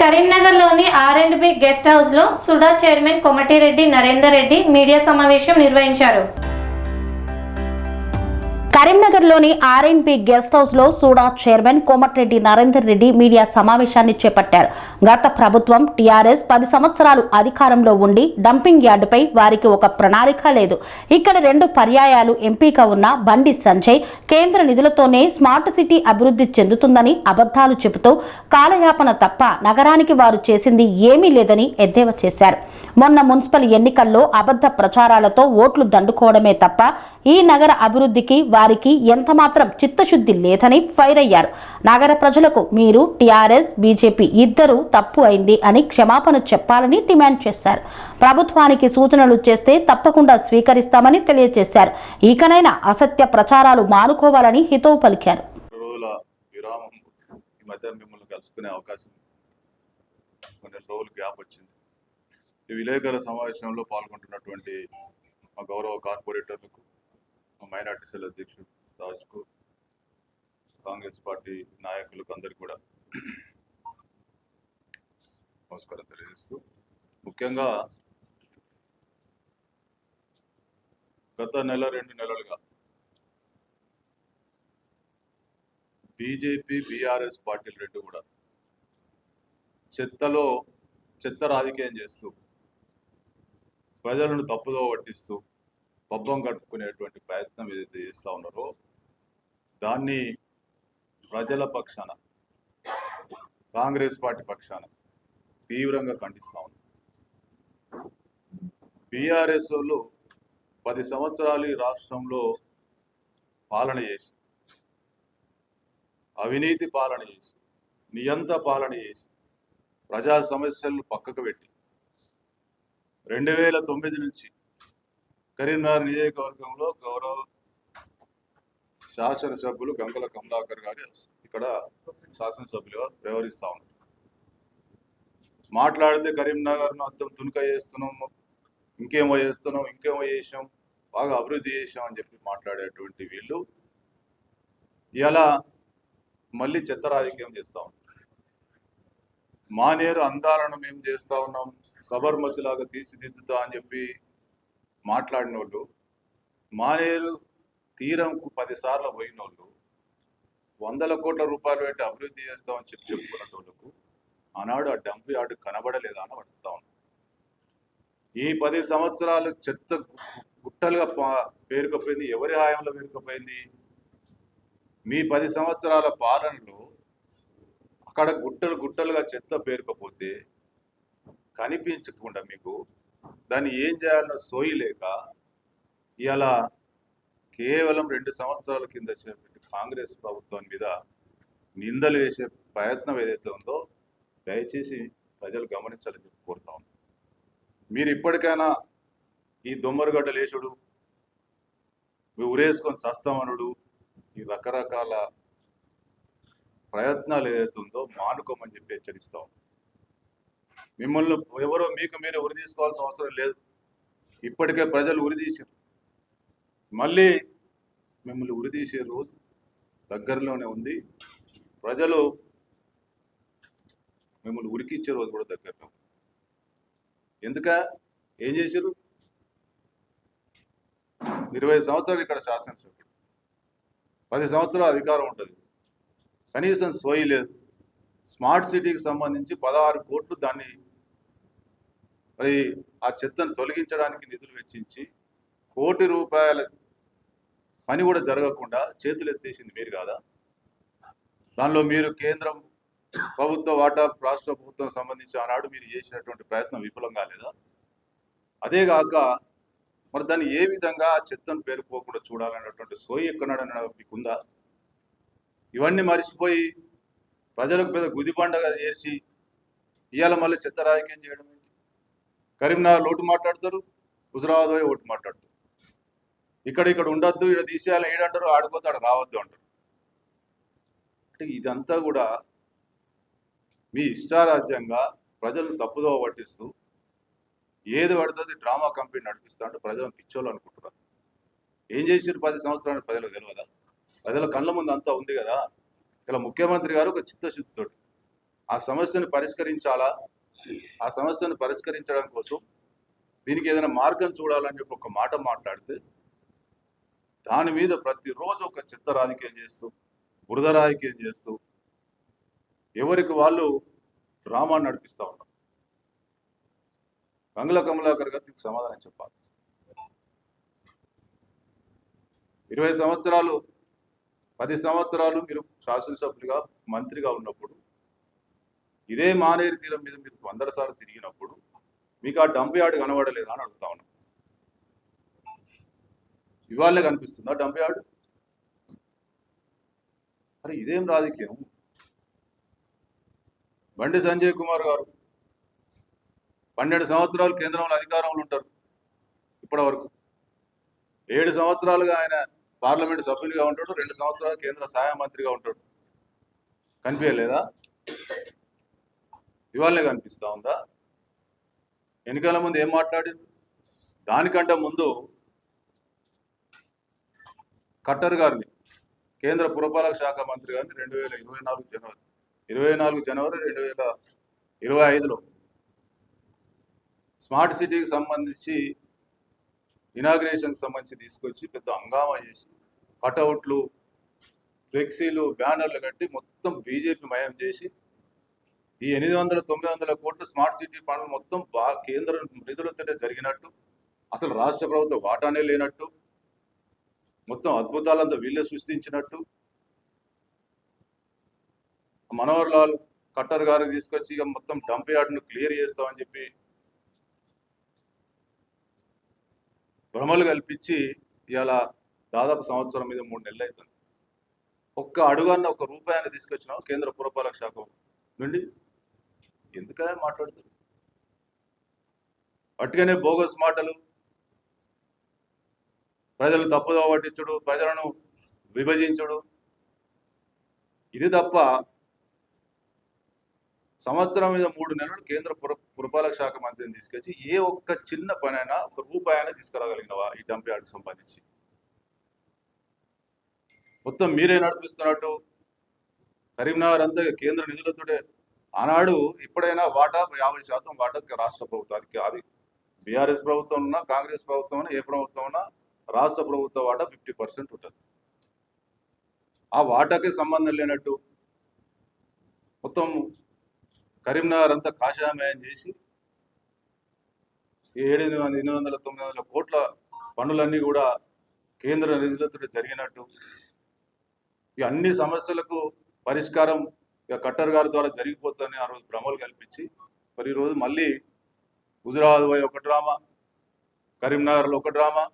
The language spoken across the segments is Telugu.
కరీంనగర్లోని R&B గెస్ట్ హౌస్లో సుడా చైర్మన్ కోమటిరెడ్డి నరేందర్ రెడ్డి మీడియా సమావేశం నిర్వహించారు. కరీంనగర్లోని R&B గెస్ట్ హౌస్లో సూడా చైర్మన్ కోమటిరెడ్డి నరేందర్ రెడ్డి మీడియా సమావేశాన్ని చేపట్టారు. గత ప్రభుత్వం టీఆర్ఎస్ 10 సంవత్సరాలు అధికారంలో ఉండి డంపింగ్ యార్డుపై వారికి ఒక ప్రణాళిక లేదు. ఇక్కడ 2 పర్యాయాలు ఎంపీగా ఉన్న బండి సంజయ్ కేంద్ర నిధులతోనే స్మార్ట్ సిటీ అభివృద్ధి చెందుతుందని అబద్ధాలు చెబుతూ కాలయాపన తప్ప నగరానికి వారు చేసింది ఏమీ లేదని ఎద్దేవా చేశారు. మొన్న మున్సిపల్ ఎన్నికల్లో అబద్ధ ప్రచారాలతో ఓట్లు దండుకోవడమే తప్ప ఈ నగర అభివృద్ధికి వారికి ఎంతమాత్రం చిత్తశుద్ధి లేదని ఫైర్ అయ్యారు. నగర ప్రజలకు మీరు టీఆర్ఎస్ బీజేపీ ఇద్దరు తప్పు అయింది అని క్షమాపణ చెప్పాలని డిమాండ్ చేశారు. ప్రభుత్వానికి సూచనలు చేస్తే తప్పకుండా స్వీకరిస్తామని తెలియజేశారు. ఇకనైనా అసత్య ప్రచారాలు మానుకోవాలని హితవు పలికారు. ఈ విలేకరుల సమావేశంలో పాల్గొంటున్నటువంటి మా గౌరవ కార్పొరేటర్లకు, మా మైనార్టీ సెల్ అధ్యక్షుడు రాజ్కు, కాంగ్రెస్ పార్టీ నాయకులకు అందరికీ కూడా నమస్కారం తెలియజేస్తూ, ముఖ్యంగా గత 1-2 నెలలుగా బీజేపీ బీఆర్ఎస్ పార్టీలు రెండు కూడా చెత్త రాజకీయం చేస్తూ ప్రజలను తప్పుదో పట్టిస్తూ పబ్బం కట్టుకునేటువంటి ప్రయత్నం ఏదైతే చేస్తూ ఉన్నారో దాన్ని ప్రజల పక్షాన, కాంగ్రెస్ పార్టీ పక్షాన తీవ్రంగా ఖండిస్తూ ఉన్నారు. బీఆర్ఎస్ వాళ్ళు 10 సంవత్సరాలు ఈ రాష్ట్రంలో పాలన చేసి, అవినీతి పాలన చేసి, నియంత పాలన చేసి, ప్రజా సమస్యలను పక్కకు పెట్టి 2009 నుంచి కరీంనగర్ నియోజకవర్గంలో గౌరవ శాసనసభ్యులు గంగుల కమలాకర్ గారు ఇక్కడ శాసనసభ్యులుగా వ్యవహరిస్తూ ఉన్నారు. మాట్లాడితే కరీంనగర్ను అద్దం తునక చేస్తున్నాం, ఇంకేమో చేసాం, బాగా అభివృద్ధి చేసాం అని చెప్పి మాట్లాడేటువంటి వీళ్ళు ఇలా మళ్ళీ చెత్త రాజకీయం చేస్తూ ఉన్నారు. మానేరు అందాలను మేము చేస్తూ ఉన్నాం, సబర్మతిలాగా తీర్చిదిద్దుతా అని చెప్పి మాట్లాడిన వాళ్ళు, మానేరు తీరంకు 10 సార్లు పోయిన వాళ్ళు, 100 కోట్ల రూపాయలు పెట్టి అభివృద్ధి చేస్తామని చెప్పుకున్న వాళ్ళకు ఆనాడు ఆ డంప్ యార్డు కనబడలేదా అని అడుగుతా ఉన్నాం. ఈ 10 సంవత్సరాలు చెత్త గుట్టలుగా పేరుకుపోయింది. ఎవరి హాయంలో పేరుకుపోయింది? మీ 10 సంవత్సరాల పాలనలో అక్కడ గుట్టలుగా చెత్త పేరుకపోతే కనిపించకుండా మీకు దాన్ని ఏం చేయాలన్న సోయి లేక ఇలా కేవలం 2 సంవత్సరాల కింద కాంగ్రెస్ ప్రభుత్వం మీద నిందలు వేసే ప్రయత్నం ఏదైతే ఉందో దయచేసి ప్రజలు గమనించాలని చెప్పి కోరుతా ఉన్నాం. మీరు ఇప్పటికైనా ఈ దొమ్మరగడ్డ లేచుడు, ఉరేసుకొని సస్తమనుడు, ఈ రకరకాల ప్రయత్నాలు ఏదైతే ఉందో మానుకోమని చెప్పి హెచ్చరిస్తాం. మిమ్మల్ని ఎవరో మీకు మీరే ఉరి తీసుకోవాల్సిన అవసరం లేదు. ఇప్పటికే ప్రజలు ఉరిదీశారు. మళ్ళీ మిమ్మల్ని ఉరిదీసే రోజు దగ్గరలోనే ఉంది. ప్రజలు మిమ్మల్ని ఉరికిచ్చే రోజు కూడా దగ్గరలో. ఏం చేశారు? 20 సంవత్సరాలు ఇక్కడ శాసనసభ్యుడు, 10 సంవత్సరాలు అధికారం ఉంటుంది, కనీసం సోయి లేదు. స్మార్ట్ సిటీకి సంబంధించి 16 కోట్లు దాన్ని మరి ఆ చెత్తను తొలగించడానికి నిధులు వెచ్చించి ₹1 కోటి పని కూడా జరగకుండా చేతులు ఎత్తేసింది మీరు కాదా? దానిలో మీరు కేంద్రం ప్రభుత్వ వాటా, రాష్ట్ర ప్రభుత్వం సంబంధించి ఆనాడు మీరు చేసినటువంటి ప్రయత్నం విఫలం కాలేదా? అదేగాక మరి దాన్ని ఏ విధంగా ఆ చెత్తను పేరుకోకుండా చూడాలనేటువంటి సోయి ఎక్కడన్నా మీకుందా? ఇవన్నీ మర్చిపోయి ప్రజలకు పెద్ద గుదిబండగా చేసి ఇవాళ మళ్ళీ చెత్త రాజకీయం చేయడం ఏంటి? కరీంనగర్ ఓటు మాట్లాడతారు, హుజరాబాద్ పోయి ఓటు మాట్లాడతారు. ఇక్కడ ఉండొద్దు, ఇక్కడ తీసేయాలని ఏడంటారు, ఆడుకోతే ఆడ రావద్దు అంటారు. అంటే ఇదంతా కూడా మీ ఇష్టారాజ్యంగా ప్రజలను తప్పుదోవ పట్టిస్తూ ఏది పడుతుంది డ్రామా కంపెనీ నడిపిస్తా అంటే ప్రజలను పిచ్చోళ్ళు అనుకుంటున్నారు. ఏం చేసారు 10 సంవత్సరాలు ప్రజలకు తెలియదా? ప్రజల కళ్ళ ముందు అంతా ఉంది కదా. ఇలా ముఖ్యమంత్రి గారు ఒక చిత్తశుద్ధితోటి ఆ సమస్యను పరిష్కరించాలా, ఆ సమస్యను పరిష్కరించడం కోసం దీనికి ఏదైనా మార్గం చూడాలని చెప్పి ఒక మాట మాట్లాడితే దాని మీద ప్రతిరోజు ఒక చెత్త రాజకీయం చేస్తూ, బురద రాజకీయం చేస్తూ ఎవరికి వాళ్ళు డ్రామా నడిపిస్తూ ఉన్నారు. గంగుల కమలాకర్ గారు దీనికి సమాధానం చెప్పాలి. 20 సంవత్సరాలు 10 సంవత్సరాలు మీరు శాసనసభ్యులుగా మంత్రిగా ఉన్నప్పుడు ఇదే మానేరు తీరం మీద మీరు 100 సార్లు తిరిగినప్పుడు మీకు ఆ డంప్ యార్డ్ కనబడలేదా అని అడుగుతా ఉన్నాం. ఇవాళే కనిపిస్తుందా డంప్ యార్డ్? అరే ఇదేం రాజకీయం? బండి సంజయ్ కుమార్ గారు 12 సంవత్సరాలు కేంద్రంలో అధికారంలో ఉంటారు. ఇప్పటి వరకు 7 సంవత్సరాలుగా ఆయన పార్లమెంట్ సభ్యునిగా ఉంటాడు, 2 సంవత్సరాలు కేంద్ర సహాయ మంత్రిగా ఉంటాడు. కనిపించలేదా? ఇవాళనే కనిపిస్తా ఉందా? ఎన్నికల ముందు ఏం మాట్లాడింది? దానికంటే ముందు ఖట్టర్ గారిని కేంద్ర పురపాలక శాఖ మంత్రి గారిని 24 జనవరి 2025లో స్మార్ట్ సిటీకి సంబంధించి ఇనాగ్రేషన్కి సంబంధించి తీసుకొచ్చి పెద్ద హంగామా చేసి కటౌట్లు, ఫ్లెక్సీలు, బ్యానర్లు కట్టి మొత్తం బీజేపీ మయం చేసి ఈ 800-900 కోట్ల స్మార్ట్ సిటీ పనులు మొత్తం కేంద్ర నిధులతో జరిగినట్టు, అసలు రాష్ట్ర ప్రభుత్వ వాటానే లేనట్టు, మొత్తం అద్భుతాలంతా వీళ్ళే సృష్టించినట్టు మనోహర్ లాల్ ఖట్టర్ గారు తీసుకొచ్చి ఇక మొత్తం డంప్ యార్డ్ను క్లియర్ చేస్తామని చెప్పి భ్రమలు కల్పించి ఇవాళ దాదాపు సంవత్సరం మీద 3 నెలలు అవుతుంది. ఒక్క అడుగన్న ఒక రూపాయని తీసుకొచ్చినావు కేంద్ర పురపాలక శాఖ నుండి? ఎందుకనే మాట్లాడుతారు? అట్టుగానే బోగస్ మాటలు, ప్రజలు తప్పుదో పట్టించుడు, ప్రజలను విభజించుడు, ఇది తప్ప సంవత్సరం మీద 3 నెలలు కేంద్ర పురపాలక శాఖ మంత్రిని తీసుకొచ్చి ఏ ఒక్క చిన్న పనైనా ఒక రూపాయైనా తీసుకురాగలిగినవా ఈ డంప్ యార్డ్కి సంబంధించి? మొత్తం మీరే నడిపిస్తున్నట్టు కరీంనగర్ అంతా కేంద్ర నిధులతోటే. ఆనాడు ఇప్పుడైనా వాటా 50% వాటా రాష్ట్ర ప్రభుత్వం, అది బీఆర్ఎస్ ప్రభుత్వం ఉన్నా, కాంగ్రెస్ ప్రభుత్వం ఉన్నా, ఏ ప్రభుత్వం ఉన్నా రాష్ట్ర ప్రభుత్వ వాటా 50% ఉంటుంది. ఆ వాటాకే సంబంధం లేనట్టు మొత్తం కరీంనగర్ అంతా కాషాయమయం చేసి 800-900 కోట్ల పనులన్నీ కూడా కేంద్ర నిధులతో జరిగినట్టు, ఈ అన్ని సమస్యలకు పరిష్కారం ఇక ఖట్టర్ గారి ద్వారా జరిగిపోతుందని ఆ రోజు భ్రమలు కల్పించి మరి ఈరోజు మళ్ళీ హుజురాబాద్ పోయి ఒక డ్రామా, కరీంనగర్లో ఒక డ్రామా.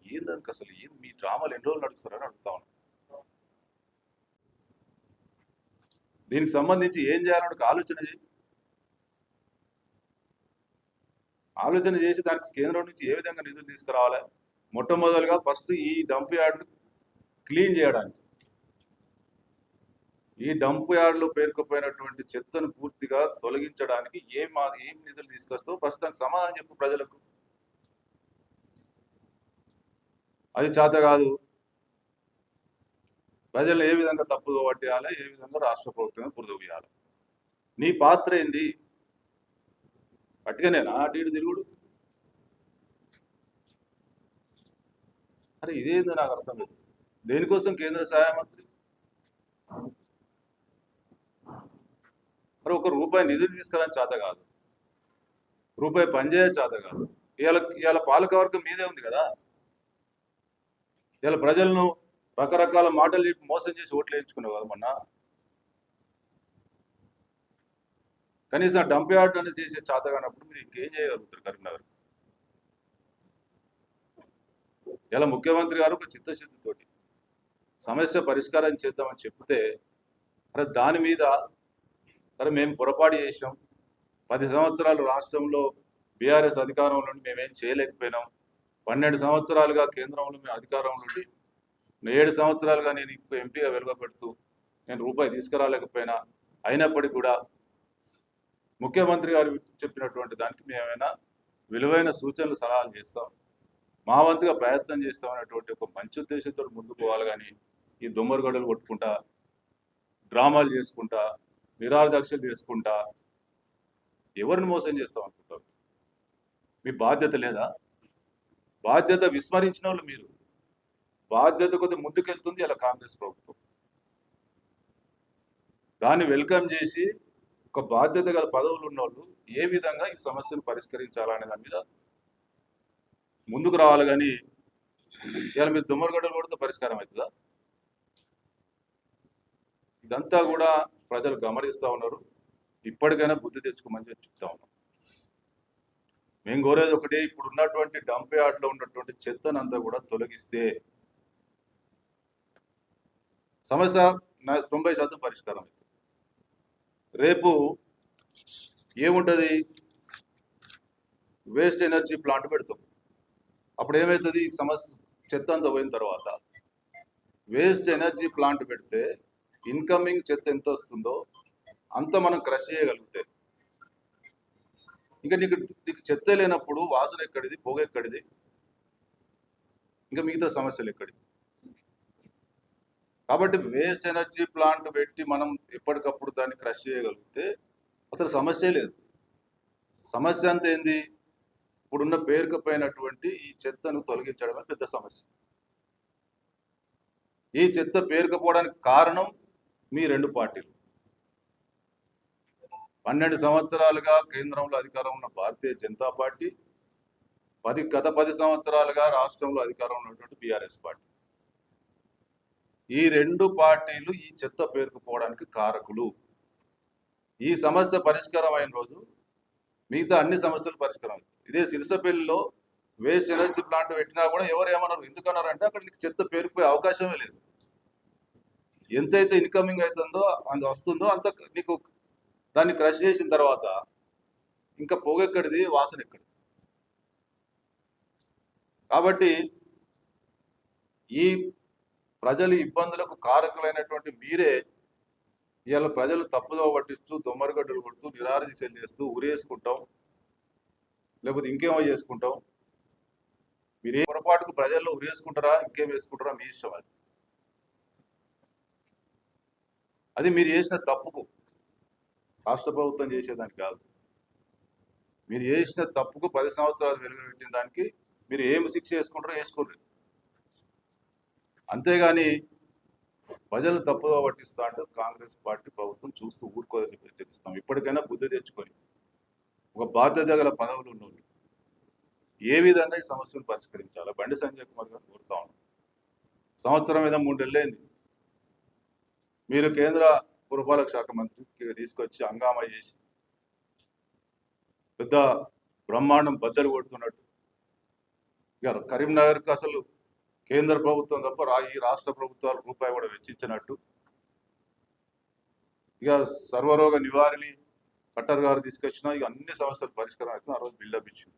ఏందానికి అసలు ఏం మీ డ్రామాలు ఎన్ని రోజులు నడుస్తారని అడుగుతా ఉన్నాను. దీనికి సంబంధించి ఏం చేయాలని ఆలోచన చేసి దానికి కేంద్రం నుంచి ఏ విధంగా నిధులు తీసుకురావాలి? మొట్టమొదటిగా ఫస్ట్ ఈ డంప్ యార్డ్ క్లీన్ చేయడానికి, ఈ డంప్ యార్డ్లో పేరుకుపోయినటువంటి చెత్తను పూర్తిగా తొలగించడానికి ఏం నిధులు తీసుకొస్తావు ఫస్ట్ దానికి సమాధానం చెప్పు ప్రజలకు. అది చేత కాదు. ప్రజలు ఏ విధంగా తప్పుదో పట్టేయాలి, ఏ విధంగా రాష్ట్ర ప్రభుత్వమే బురదొయ్యాలి, నీ పాత్ర ఏంది? పట్టుకనేనా అటు ఇటు తిరుగుడు? అరే ఇదేందో నాకు అర్థం లేదు. దేనికోసం కేంద్ర సహాయ మంత్రి? మరి 1 రూపాయి నిధులు తీసుకురాని చేత కాదు, రూపాయి పనిచేయ చేత కాదు. ఇవాళ పాలకవర్గం మీదే ఉంది కదా. ఇవాళ ప్రజలను రకరకాల మాటలు చెప్పి మోసం చేసి ఓట్లు వేయించుకున్నావు కదా మొన్న. కనీసం డంప్ యార్డ్ అనేది చేసే చేత కానప్పుడు మీరు ఇంకేం చేయగలుగుతారు కరీంనగర్? ఇలా ముఖ్యమంత్రి గారు ఒక చిత్తశుద్ధితోటి సమస్య పరిష్కారం చేద్దామని చెప్తే అరే దాని మీద సరే మేము పొరపాటు చేసాం, 10 సంవత్సరాలు రాష్ట్రంలో బీఆర్ఎస్ అధికారంలో నుండి మేమేం చేయలేకపోయినాం, 12 సంవత్సరాలుగా కేంద్రంలో మేము అధికారంలో ఉండి 7 సంవత్సరాలుగా నేను ఇప్పుడు ఎంపీగా వెలువబెడుతూ నేను రూపాయి తీసుకురాలేకపోయినా, అయినప్పటికీ కూడా ముఖ్యమంత్రి గారు చెప్పినటువంటి దానికి మేమైనా విలువైన సూచనలు సలహాలు చేస్తాం, మా వంతుగా ప్రయత్నం చేస్తాం అనేటువంటి ఒక మంచి ఉద్దేశంతో ముందుకు పోవాలి. కానీ ఈ దొమ్మరుగడలు కొట్టుకుంటా డ్రామాలు చేసుకుంటా, నిరాదీక్షలు చేసుకుంటా ఎవరిని మోసం చేస్తాం అనుకుంటారు? మీ బాధ్యత లేదా? బాధ్యత విస్మరించిన వాళ్ళు మీరు. బాధ్యత కొద్దిగా ముందుకెళ్తుంది ఇలా కాంగ్రెస్ ప్రభుత్వం. దాన్ని వెల్కమ్ చేసి ఒక బాధ్యత గల పదవులు ఉన్న వాళ్ళు ఏ విధంగా ఈ సమస్యను పరిష్కరించాలనే దాని మీద ముందుకు రావాలి. కానీ ఇలా మీరు దుమ్మరగడ్డలు కొడితే పరిష్కారం అవుతుందా? ఇదంతా కూడా ప్రజలు గమనిస్తూ ఉన్నారు. ఇప్పటికైనా బుద్ధి తెచ్చుకోమని చెప్తా ఉన్నాం. మేము కోరేది ఒకటి, ఇప్పుడు ఉన్నటువంటి డంప్ యార్డ్లో ఉన్నటువంటి చెత్తనంతా కూడా తొలగిస్తే సమస్య 90% పరిష్కారం అవుతుంది. రేపు ఏముంటుంది? వేస్ట్ ఎనర్జీ ప్లాంట్ పెడతాం. అప్పుడు ఏమవుతుంది? సమస్య చెత్త అంతా పోయిన తర్వాత వేస్ట్ ఎనర్జీ ప్లాంట్ పెడితే ఇన్కమింగ్ చెత్త ఎంత వస్తుందో అంత మనం క్రష్ చేయగలిగితే, ఇంకా నీకు చెత్త లేనప్పుడు వాసన ఎక్కడిది, పొగ ఎక్కడిది, ఇంకా మిగతా సమస్యలు ఎక్కడి? కాబట్టి వేస్ట్ ఎనర్జీ ప్లాంట్ పెట్టి మనం ఎప్పటికప్పుడు దాన్ని క్రష్ చేయగలిగితే అసలు సమస్య లేదు. సమస్య అంతా ఏంది? ఇప్పుడున్న పేరుకపోయినటువంటి ఈ చెత్తను తొలగించడమే పెద్ద సమస్య. ఈ చెత్త పేరుకపోవడానికి కారణం మీ రెండు పార్టీలు. 12 సంవత్సరాలుగా కేంద్రంలో అధికారం ఉన్న భారతీయ జనతా పార్టీ, గత 10 సంవత్సరాలుగా రాష్ట్రంలో అధికారం ఉన్నటువంటి బీఆర్ఎస్ పార్టీ. ఈ రెండు పార్టీలు ఈ చెత్త పేరుకుపోవడానికి కారకులు. ఈ సమస్య పరిష్కారం అయిన రోజు మిగతా అన్ని సమస్యలు పరిష్కారం అవుతాయి. ఇదే సిరిసపల్లిలో వేస్ట్ ఎనర్జీ ప్లాంట్ పెట్టినా కూడా ఎవరు ఏమన్నారు? ఎందుకన్నారంటే అక్కడ నీకు చెత్త పేరుకుపోయే అవకాశమే లేదు. ఎంతైతే ఇన్కమింగ్ అవుతుందో అంత వస్తుందో అంత నీకు దాన్ని క్రష్ చేసిన తర్వాత ఇంకా పొగ ఎక్కడిది, వాసన ఎక్కడిది? కాబట్టి ఈ ప్రజలు ఇబ్బందులకు కారకులైనటువంటి మీరే ఇవాళ ప్రజలు తప్పుదోవ పట్టించు, దొమ్మరిగడ్డలు కొడుతూ, నిరాదీక్షలు చేస్తూ ఉరేసుకుంటాం, లేకపోతే ఇంకేమో చేసుకుంటాం. మీరే పొరపాటుకు ప్రజల్లో ఉరేసుకుంటారా, ఇంకేం వేసుకుంటారా మీ ఇష్టం. అది మీరు చేసిన తప్పుకు, రాష్ట్ర ప్రభుత్వం చేసేదానికి కాదు. మీరు చేసిన తప్పుకు 10 సంవత్సరాలు వెలుగుపెట్టిన దానికి మీరు ఏం శిక్ష వేసుకుంటారో వేసుకోండి. అంతేగాని ప్రజలను తప్పుదో పట్టిస్తా అంటే కాంగ్రెస్ పార్టీ ప్రభుత్వం చూస్తూ ఊరుకోదని హెచ్చరిస్తాం. ఇప్పటికైనా బుద్ధి తెచ్చుకొని ఒక బాధ్యత గల పదవులు ఉన్నోళ్ళు ఏ విధంగా ఈ సమస్యను పరిష్కరించాలో బండి సంజయ్ కుమార్ గారు కోరుతా ఉన్నాం. సంవత్సరం మీద 3 నెలలైంది. మీరు కేంద్ర పురపాలక శాఖ మంత్రి తీసుకొచ్చి హంగామా చేసి పెద్ద బ్రహ్మాండం బద్దలు కొడుతున్నట్టు, ఇక కరీంనగర్కి అసలు కేంద్ర ప్రభుత్వం తప్ప ఈ రాష్ట్ర ప్రభుత్వాలు రూపాయి కూడా వెచ్చించినట్టు, ఇక సర్వరోగ నివారిణి కట్టర్ గారు తీసుకొచ్చిన ఇక అన్ని సమస్యలు పరిష్కారం అవుతుంది. ఆ రోజు బిల్డప్ ఇచ్చింది.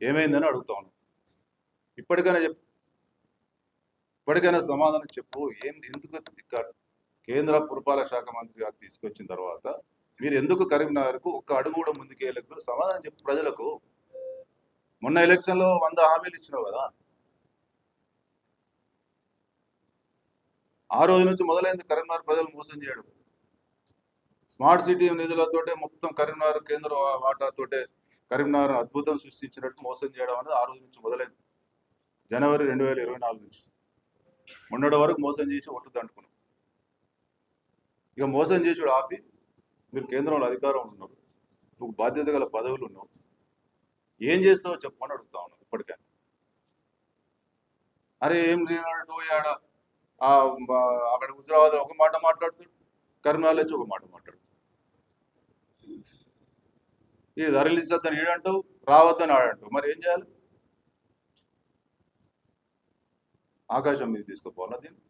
ఏమైందని అడుగుతా ఉన్నాం. ఇప్పటికైనా సమాధానం చెప్పు. ఎందుకు కేంద్ర పురపాలక శాఖ మంత్రి గారు తీసుకొచ్చిన తర్వాత మీరు ఎందుకు కరీంనగర్కు ఒక్క అడుగు కూడా ముందుకు వెళ్ళకపోతే సమాధానం చెప్పు ప్రజలకు. మొన్న ఎలక్షన్లో 100 హామీలు ఇచ్చినావు కదా, ఆ రోజు నుంచి మొదలైంది కరీంనగర్ ప్రజలు మోసం చేయడం. స్మార్ట్ సిటీ నిధులతోటే మొత్తం కరీంనగర్ కేంద్ర వాటాతోటే కరీంనగర్ అద్భుతం సృష్టించినట్టు మోసం చేయడం అనేది ఆ రోజు నుంచి మొదలైంది. జనవరి 2024 నుంచి మొన్నటి వరకు మోసం చేసి ఒట్టు దండుకున్నాం. ఇక మోసం చేసి ఆపి మీరు కేంద్రంలో అధికారం ఉన్నారు, నువ్వు బాధ్యత గల పదవులు ఉన్నావు, ఏం చేస్తావో చెప్పమని అడుగుతా ఉన్నావు. ఇప్పటికైనా అరే ఏం లేనట్టు అక్కడ హుజరాబాద్ ఒక మాట మాట్లాడుతాడు, కరీంనగర్ వచ్చి ఒక మాట మాట్లాడుతాడు. ఇది ధరలించద్దని ఈడంటావు, రావద్దని ఆడంటావు. మరి ఏం చేయాలి? ఆకాశం మీద తీసుకుపోవాలా దీన్ని?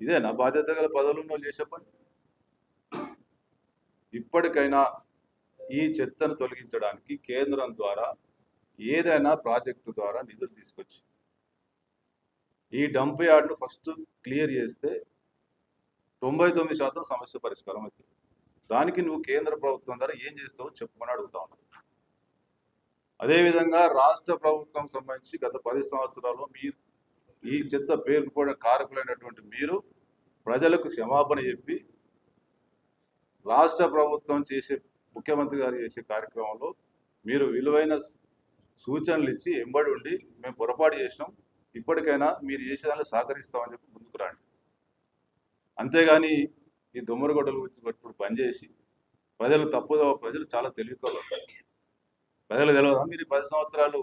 ఇదే నా బాధ్యత గల పదవులు ఉన్న వాళ్ళు చేసే పని. ఇప్పటికైనా ఈ చెత్తను తొలగించడానికి కేంద్రం ద్వారా ఏదైనా ప్రాజెక్టు ద్వారా నిధులు తీసుకొచ్చి ఈ డంప్ యార్డ్ను ఫస్ట్ క్లియర్ చేస్తే 99% సమస్య పరిష్కారం అవుతుంది. దానికి నువ్వు కేంద్ర ప్రభుత్వం ద్వారా ఏం చేస్తావో చెప్పుకొని అడుగుతా ఉన్నావు. అదేవిధంగా రాష్ట్ర ప్రభుత్వం సంబంధించి గత 10 సంవత్సరాల్లో మీరు ఈ చెత్త పేరుకుపోయిన కారకులైనటువంటి మీరు ప్రజలకు క్షమాపణ చెప్పి రాష్ట్ర ప్రభుత్వం చేసే ముఖ్యమంత్రి గారు చేసే కార్యక్రమంలో మీరు విలువైన సూచనలు ఇచ్చి ఎంబడి ఉండి మేము పొరపాటు చేసినాం, ఇప్పటికైనా మీరు చేసేదాన్ని సహకరిస్తామని చెప్పి ముందుకు రండి. అంతేగాని ఈ దొమ్మరగొడ్డలు ఇప్పుడు బంద్ చేసి ప్రజలు ప్రజలు చాలా తెలివికోవాలి. ప్రజలు తెలియదా మీరు 10 సంవత్సరాలు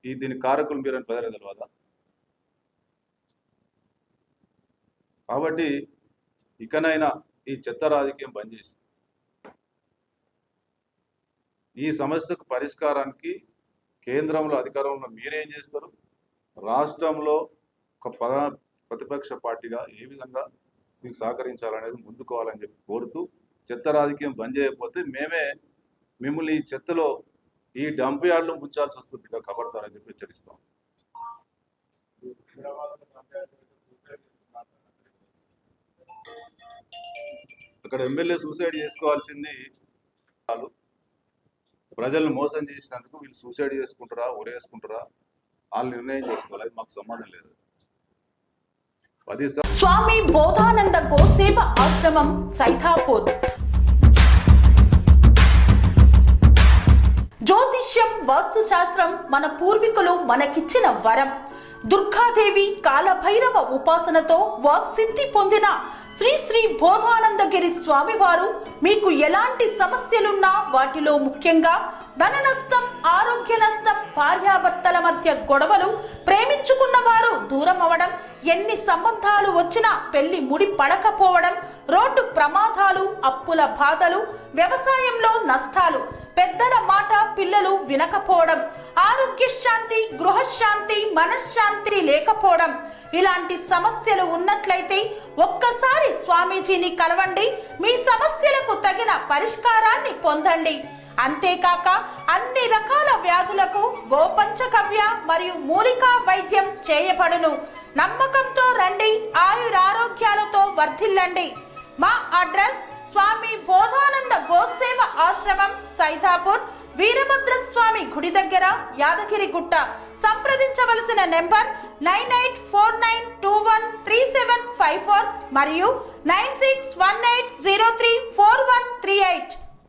దీని కారకులు మీరని ప్రజలకు తెలియదా? కాబట్టి ఇకనైనా ఈ చెత్త రాజకీయం బంద్ చేసి ఈ సమస్యకు పరిష్కారానికి కేంద్రంలో అధికారంలో మీరేం చేస్తారు, రాష్ట్రంలో ఒక ప్రతిపక్ష పార్టీగా ఏ విధంగా మీకు సహకరించాలనేది ముందుకోవాలని చెప్పి కోరుతూ, చెత్త రాజకీయం బంద్ చేయకపోతే మేమే మిమ్మల్ని ఈ చెత్తలో ఈ డంప్ యార్డ్లో ముంచాల్సి వస్తుంది ఖబర్దారని చెప్పి హెచ్చరిస్తాం. అక్కడ ఎమ్మెల్యే సూసైడ్ చేసుకోవాల్సింది వాళ్ళు ప్రజలను మోసం చేసినందుకు వీళ్ళు సూసైడ్ చేసుకుంటారా ఉరేసుకుంటారా వాళ్ళు నిర్ణయం చేసుకోవాలి, అది మాకు సంబంధం లేదు. స్వామి బోధానంద గోసేవ ఆశ్రమం సైథాపూర్. జ్యోతిష్యం వాస్తుశాస్త్రం మన పూర్వీకులు మనకిచ్చిన వరం. దుర్గాదేవి కాలభైరవ ఉపాసనతో వాక్సిద్ధి పొందిన శ్రీ శ్రీ బోధానందగిరి స్వామివారు మీకు ఎలాంటి సమస్యలున్నా, వాటిలో ముఖ్యంగా ధన నష్టం, ఆరోగ్య నష్టం, భార్యాభర్తల మధ్య గొడవలు, ప్రేమించుకున్న వారు దూరం అవడం, ఎన్ని సంబంధాలు వచ్చినా పెళ్లి ముడి పడకపోవడం, రోడ్డు ప్రమాదాలు, అప్పుల బాధలు, వ్యవసాయంలో నష్టాలు, పెద్దల మాట పిల్లలు వినకపోవడం, ఆరోగ్య శాంతి, గృహశాంతి, మనశ్శాంతి లేకపోవడం, ఇలాంటి సమస్యలు ఉన్నట్లయితే ఒక్కసారి స్వామీజీని కలవండి. మీ సమస్యలకు తగిన పరిష్కారాన్ని పొందండి. అంతేకాక అన్ని రకాల వ్యాధులకు గోపంచకవ్య మరియు మూలికా వైద్యం చేయబడును. నమ్మకంతో రండి, ఆయురారోగ్యాలతో వర్ధిల్లండి. మా అడ్రస్ స్వామి బోధానంద గోసేవ ఆశ్రమం సైథాపూర్, వీరభద్రస్వామి గుడి దగ్గర, యాదగిరిగుట్ట. సంప్రదించవలసిన నెంబర్ 9849213754 మరియు 9618034138.